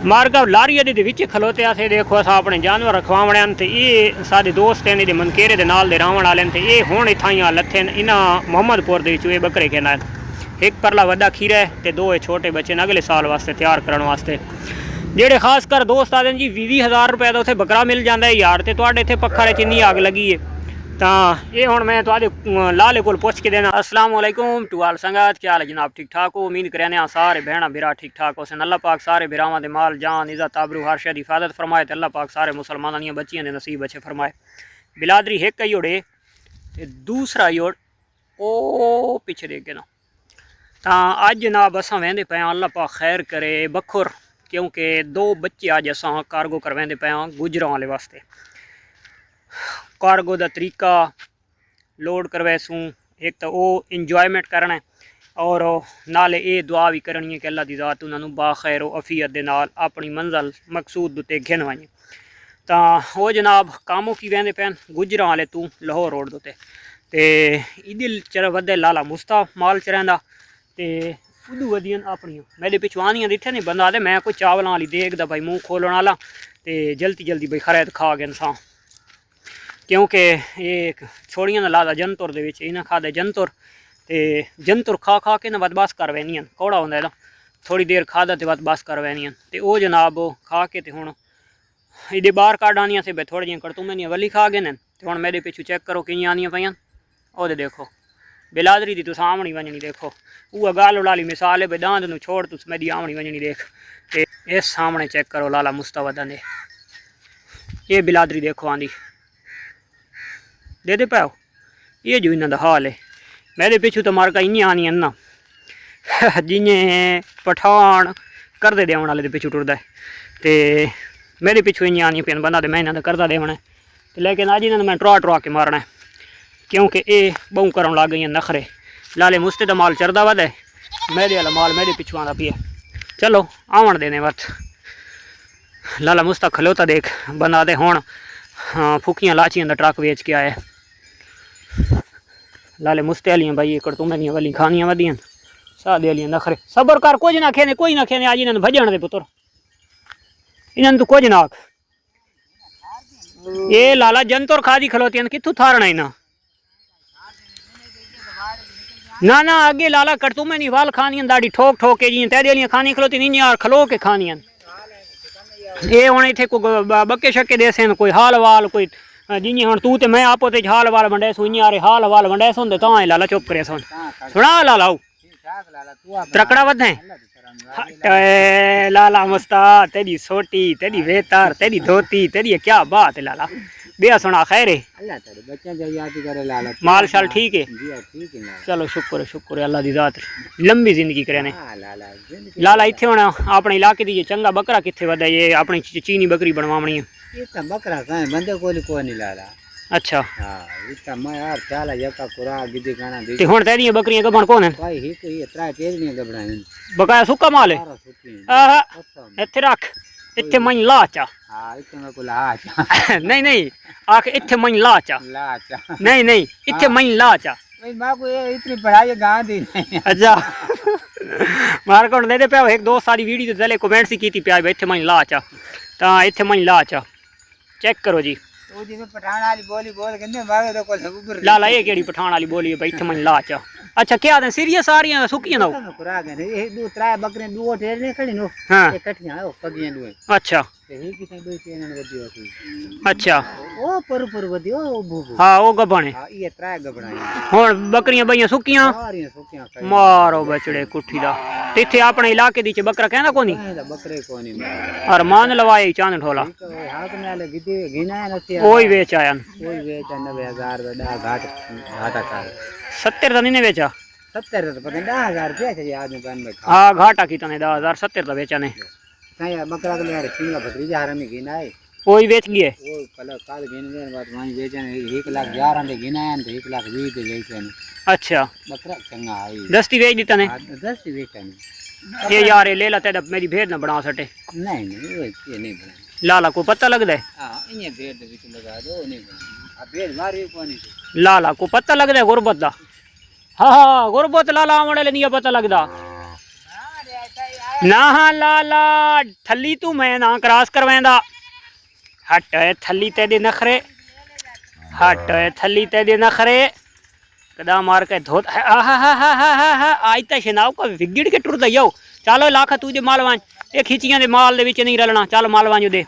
मार्गा लारी दे विच खलोते आसे देखो अस अपने जानवर रखवावणे ते ये साडे दोस्त ने दे मनकेरे दे नाल दे रावण वाले ते ये हुण इथां लथे इना मोहम्मदपुर दे विच ये बकरे कहना एक परला वड्डा खीरा है ते दो छोटे बच्चे ने अगले साल वास्ते तैयार करने वास्ते जेडे खास कर दोस्त आते जी 20,000 रुपये का उत्थे बकरा मिल जाता है यार तो तुहाडे इत्थे पक्खा च इन्नी अग लगी है तो ये हुण मैं तुहाडे लाले कोल पुछ के देना। अस्सलाम वालेकुम टू आल संगत, क्या हाल है जनाब? ठीक ठाक हो? उम्मीद करने सारे भैणा बिरा ठीक ठाक हो सन। अल्लाह पाक सारे बिरावां दे माल जान इज़्ज़त आबरू हर शे दी हिफाजत फरमाए ते अल्लाह पाक सारे मुसलमानां दी बच्चियां दे नसीब अच्छे फरमाए। बिलादरी एक ही ओड़े ते दूसरा योड़ ओ पिछे देखे ना तो अज जनाब असां वेंदे पे अल्लाह पाक खैर करे बखुर, क्योंकि दो बच्चे अज असां कार्गो करवाते पे गुजरां वाले वास्ते। कार्गो का तरीका लोड करवैसूँ एक तो वो इंजॉयमेंट करना है और नाले ये दुआ भी करनी है कि अल्लाह दी ज़ात उन्होंने बाखैर अफीयत दे नाल अपनी मंजिल मकसूद उत्ते घिनवाई। तो वो जनाब कामों की वेंदे पैन गुजरां वाले तू लाहौर रोड उत्ते ते इदिल चर वधे लाला मुस्ता माल चरैंदा ते उदू वधियन अपनी मेरे पिछवानियां दिखे नहीं बंदा आते मैं कोई चावलों वाली देखदा भाई मूँह खोलने वाला तो जल्दी जल्दी भाई खरैत खा गए इंसान, क्योंकि ये छोड़ियां ना लादा जंतुर दे विच इन्हें खादे जंतुर ते जंतुर खा खा के ना बदबस कर वैनियां कौड़ा होंदा है थोड़ी देर खादा तो बदबस कर वैनियां ते वो जनाब खा के ते हुण इधे बाहर काढ़ आनियां से थोड़ी जी कड़तूमें दी वली खा गए तो हुण मेरे पिछू चेक करो कियां आनियां पईयां ओह देखो बिलादरी दी तुस आमणी वंजनी देखो उह गाल वाली मिसाल है भाई दांद नूं छोड़ तुस मेरी आमणी वंजनी देख ते इस सामने चेक करो लाला मुस्तफा ने ये बिलादरी देखो आंदी दे पाओ ये जो इन्हों का हाल है। मेरे पिछू तो मार्का इं आनियां ना जिमें पठान करदे देवन वाले पिछू टुरदा है तो मेरे पिछू इं आनियां पेन बंदा तो मैं इन्हों करदा देवना है तो लेकिन अज इन्होंने मैं टुरा टुरा के मारना है, क्योंकि ये बहु कर लग गई नखरे। लाले मुस्ते का माल चरदा वध है, मेरे वाला माल मेरे पिछू आंदा पिया। चलो आवन देने वत लाला मुस्ता खलोता देख बंदा तो हुण फुकियां लाचियां का ट्रक वेच के आया। लाले मुस्ते वालियां भाई कड़तूमें दी वली खानियां वधियां सादे वालियां नखरे सबर कर कुछ ना खेने कोई ना खेने अज इन्होंने भजन दे पुत्र इन्होंने तू कुछ ना आख ये लाला जंतुर खादी खलोती कितों थारना इन्हें ना ना अगे लाला कड़तूमें दी वाल खानियां दाड़ी ठोक ठोक के जी तैदे वालियां खानी खलोती नहीं यार खलो के खानियां ये हुण इत्थे कोई बक्के शक्के देसे कोई हाल वाल कोई जियां हुण तू ते मैं आपो ते हाल वाल वंडे सो इयां यार हाल वाल वंडे होंदे तां लाला चुप करे सुन सुना लाला त्रकड़ा वधे लाला मुस्ता तेरी सोटी तेरी वेतार तेरी धोती तेरी क्या बात है लाला बेया सुना खैर है माल शाल ठीक है चलो शुक्र शुक्र अल्लाह दी ज़ात लंबी जिंदगी करे लाला इत्थे हुण अपने इलाके दी चंगा बकरा कित्थे वधे ये अपनी चीनी बकरी बनवावणी है बकरा बंदे को नहीं लाला अच्छा हां इतना मैं यार चाला जका कुरा गिदी गाना दे ते हुण तेरियां बकरियां गबण कोन है भाई ही कोई त्रा तेरियां गबणां बकाया सुक्का माल है आहा इत्थे रख इत्थे मन लाचा हां इत्थे मैं को लाचा नहीं नहीं आख इत्थे मन लाचा लाचा नहीं नहीं इत्थे मन लाचा भाई मां को इतनी पढ़ाई गां दी अच्छा मार को दे पे एक दोस्त सारी वीडियो ते चले कमेंट सी कीती पे इत्थे मन लाचा ता इत्थे मन लाचा चेक करो जी ओ जी में पठान वाली बोली बोल के मारे तो को सब लाला ये केड़ी पठान वाली बोली है भाई इत्थे मन लाचा अच्छा क्या दे सीरियस सारियां सुकियां दो कुरा गए एक दो त्रा बकरे दो ठेर ने खड़ी नो हां इकट्ठियां हो पगियां दो अच्छा ही किसे दो चेन वदी होती अच्छा ओ पर वदी ओ भूभू हां ओ गबणे हां ये त्रा गबणाई हुण बकरियां बईयां सुकियां सारियां सुकियां मारो बचड़े कुठी दा तिथे अपने इलाके दी च बकरा कहंदा कोनी बकरे कोनी अरमान लवाए चांद ठोला हाथ में ले गिदी गिना नथी कोई बेच आया कोई बेच 90,000 दा घाट घाटा कर 70 तो नहीं बेचा 70 तो पता 10,000 रुपया है आदमी बन में हाँ घाटा की तने 10,000 70 तो बेचा ने नहीं बकरा के यार सिंगा बकरी जा रहा में गिना है कोई बेच गए वो कल काल गिन गए बात वहीं बेचने 1,11,000 दे गिना है तो 1,20,000 दे बेचने अच्छा बकरा चंगा आई दस्ती बेच दी तने 10 ही बेचने ये यार ले ला तेरा मेरी भेड़ ना बना सटे नहीं ये नहीं बना लाला को पता लगदा है हां इने भेड़ दे विच लगा दो नहीं बना अब भेड़ मारी कोनी लाला को पता लगदा है गुरबत दा हाँ हाँ गुरबत लाला आमड़े ले नहीं पता लगदा ना हाँ लाला थली तू मैं ना क्रॉस करवांदा हट थली तेरे नखरे हट थली तेरे नखरे कदा मार के धोत आज तो शनाव का विगड़ के टुरदा यो चलो लाख तुझे मालवान ये खिचियां दे माल दे विच नहीं रलना चल मालवान दे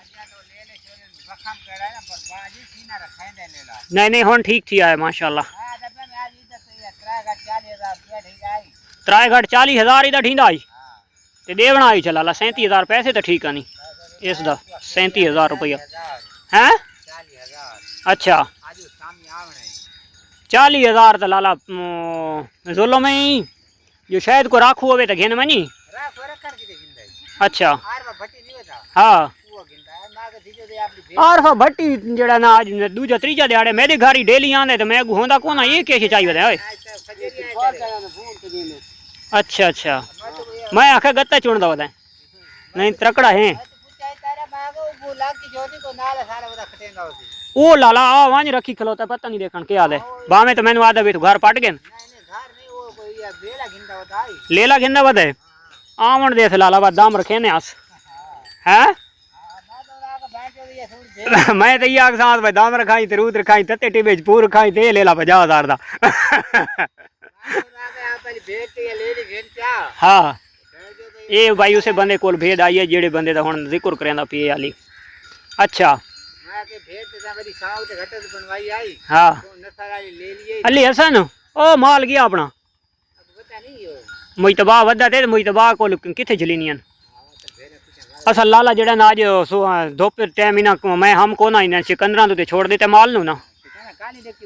नहीं नहीं हुण ठीक थी आए माशाल्लाह त्राईगढ़ 40,000 ही ठींदा आई ते देवना आई चला 37,000 पैसे तो ठीक है नहीं इसका 37,000 रुपया हैं अच्छा 40,000 तो लाला जोलो में ही जो शायद को राखू होवे तो घेन मनी अच्छा हाँ आरफा भट्टी जेड़ा ना आज दूजा त्रीजा दिहाड़े मेरे घर ही डेली आंदे तो मैं होंदा कोना ये कैसे चाहिए ओए अच्छा अच्छा मैं आखा गत्ता चुनदा होता नहीं त्रकड़ा है ओ लाला आ वांज रखी खलोता पता नहीं देखन के याद है बामे तो मैंने आदा भी तो घर पट गए लेला गिंदा बद है आवन देख लाला बा दाम रखे ने आस हैं मैं तो ये साथ भाई दाम रखाई ते रूद रखाई तते टिबे पूर रखाई ते लेला 50,000 दा हाँ ये भाई उसे बंदे कोल भेद आई है जेड़े बंदे दा हुण जिक्र करंदा पे आली अच्छा हाँ अली हसन ओ माल गया अपना मुइतबा वदा ते मुइतबा कोल किथे जलीनियन असल लाला जेड़ा ना आज दोपहर टाइम इना मैं हम को ना इना चिकंदरा तो छोड़ देते माल नु ना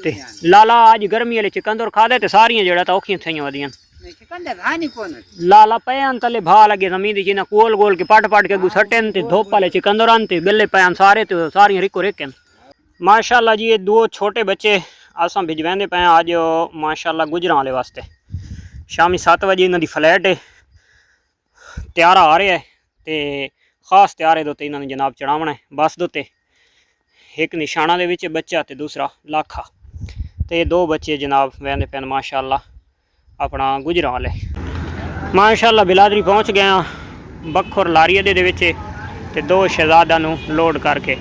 ते लाला आज गर्मी वाले चिकंदर खा दे ते सारियां जेड़ा ता औखियां थईयां वदियां लाला पैन तले भा लगे जमीन दी ना कोल गोल के पट पट के गुसटन ते धोप वाले चिकंदर आनते गले पैन सारे ते सारियां रिको रिकन माशाल्लाह जी ये दो छोटे बच्चे असां भिजवेंदे पे आज माशाल्लाह गुजरां वाले वास्ते शामी 7 बजे इन्हां दी फ्लैट है त्यारा आ रहा है ते खास त्यारे दोते इन्होंने जनाब चढ़ावना है बस दोते एक निशाना दे विच बच्चा ते दूसरा लाखा ते दो बच्चे जनाब वहदे पैन माशाल्लाह अपना गुजरां वाले माशाल्लाह बिलादरी पहुँच गया बखोर लारिया दे विच ते दो शहजादा नू लोड करके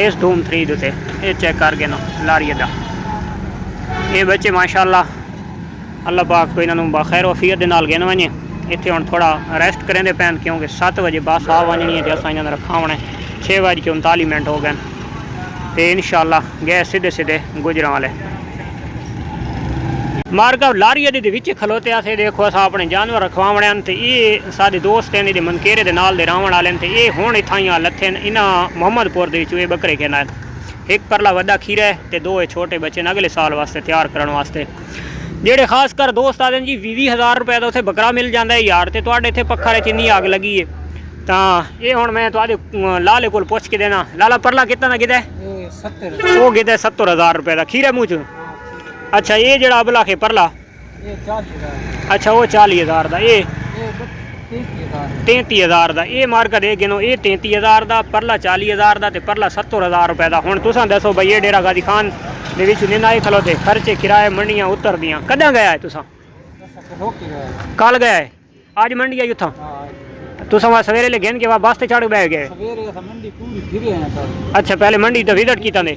इस धूम 3 उत्ते ये चेक कर गए ना लारिया दा ये बच्चे माशाल्लाह अल्लाह पाक को इन्होंने बखैर वफियत दे नाल गिन वने इत्थे हुण थोड़ा रेस्ट करेंदे पैन क्योंकि 7 बजे बस आ वजनी है तो असां इन्होंने रखावना है 6:39 हो गए तो इंशाल्लाह गए सीधे सीधे गुजरां वाले मार्गा लारिया दे विच खलोते आसे देखो असां अपने जानवर रखवावणे ते ये साडे दोस्त हैं दे मनकेरे दे नाल दे रावण वाले ते ये हुण इथां लथे इन्हां मोहम्मदपुर दे विच ये बकरे कहना एक परला वड्डा खीरा है ते दो छोटे बच्चे ने अगले साल वास्ते तैयार करने वास्ते जेडे खास कर दोस्त आते जी 20,000 रुपये का उत्थे बकरा मिल जाता है यार तो तुहाडे इत्थे पक्खा च इन्नी अग लगी है तो ये हुण मैं तुहाडे लाले कोल पुछ के देना लाला परला कितना दा गिदा है वो गिदा 70,000 रुपये का खीरे मूँह च अच्छा ये जड़ा अबला खे परला अच्छा वो 40,000 का ये 33,000 का ये मार्का दे गिनो ये 33,000 का परला 40,000 का तो परला 70,000 रुपये का हुण तुसां दसो भाई ये डेरा गाजी खान दे विच निनाए खलोते खर्चे किराए मंडियां उतर दियां कदा गया है तुसां कल गया है आज मंडी आई उथा तुसां वहाँ सवेरे ले घेन के वहाँ बस ते चढ़ बैठ गए अच्छा पहले मंडी तो विजिट कीता ने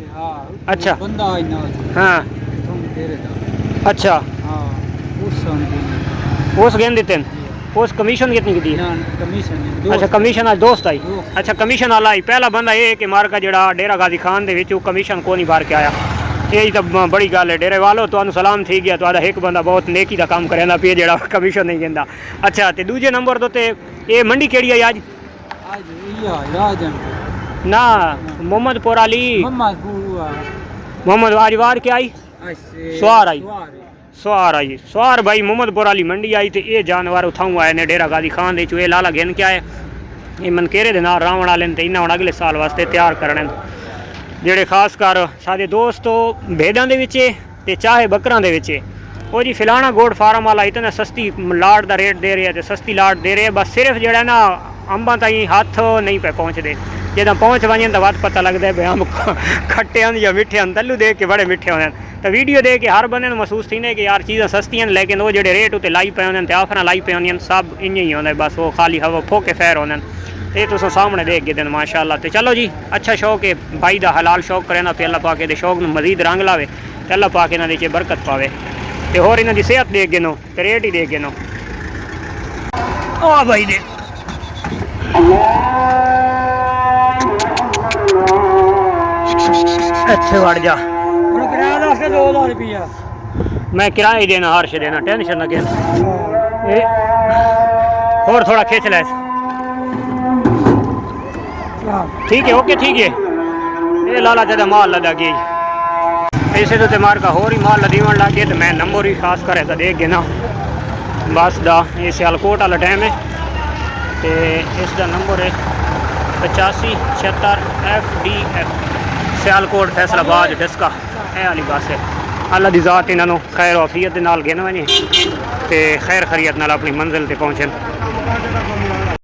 अच्छा हाँ अच्छा उस गेंद देते उस कमीशन कितनी की दी अच्छा कमीशन आज दोस्त आई अच्छा कमीशन वाला आई पहला बंदा ये कि मार का जड़ा डेरा गाजी खान दे विच कमीशन को नहीं भर के आया यही तो बड़ी गल है डेरे वालों तो सलाम थी गया तो एक बंदा बहुत नेकी का काम करेंदा पे जड़ा कमीशन नहीं देंदा अच्छा तो दूजे नंबर तो ये मंडी केड़ी आई आज ना मोहम्मदपुर वाली मोहम्मद आज वार क्या आई सवार आई सवार भाई मोहम्मदपुर वाली मंडी आई तो ये जानवर उठाऊँ आए ने डेरा गाजी खान दे चो लाला गिन के आए ये मनकेरे दे नाल रावण वाले तो इन्हें अगले साल वास्ते तैयार करने जेड़े खास कर साडे दोस्त भेड़ां दे विच ते चाहे बकरां दे विच वो जी फिलाना गोड फार्म वाला इतना सस्ती लाट का रेट दे रहे हैं तो सस्ती लाट दे रहे हैं बस सिर्फ जड़ा ना अंबां ताईं हथ नहीं पे पहुँचते ਜਦੋਂ ਪਹੁੰਚ ਵञनि ਤਾਂ ਵੱਧ ਪਤਾ ਲੱਗਦਾ ਵੀ ਅੰਬ ਖੱਟੇ ਹਨ ਜਾਂ ਮਿੱਠੇ ਹਨ। ਤੱਲੂ ਦੇਖ ਕੇ ਬੜੇ ਮਿੱਠੇ ਹੁੰਦੇ ਹਨ। ਤਾਂ ਵੀਡੀਓ ਦੇਖ ਕੇ ਹਰ ਬੰਦੇ ਨੂੰ ਮਹਿਸੂਸ ਥींदे कि यार चीज़ां सस्तियां ने, लेकिन वो जेह्ड़े रेट उत्ते लाई पे होंदे ते ऑफरां लाई पे होंदियां सब इ'यां ही होंदा, बस वो खाली हवा फोके फैर होंदे न। ये तुस सामने देख गए दिन माशाअल्लाह। तो चलो जी, अच्छा शौक है भाई दा, हलाल शौक करे ना, अल्लाह पाक दे शौक नूं मजीद रंग लावे ते अल्लाह पाक इन्हां दे च बरकत पावे ते होर इन्हां दी सेहत देख गए नो ते रेट ही देख गए नो। आ भाई दे अच्छे वड़ जा, किराया 2000 रुपया मैं किराया ही देना, हर्ष देना, टेंशन ना लेना। और थोड़ा खींच ले, ठीक है, ओके ठीक है। ये लाला ज्यादा माल लदा गई ऐसे तो मार का होर ही माल लदीवन लग गए। तो मैं नंबर ही खास करे तो देख गए ना बस दा, ये सियालकोट वाला टाइम है तो इसका नंबर है 8576 FDF सियालकोट फैसलाबाद डस्का है वाली बस है। अल्लाह दी ज़ात इन्हों खैर आफियत के नाल गिन वजे ते खैर खरीयत नाल अपनी मंजिल ते पहुँचन।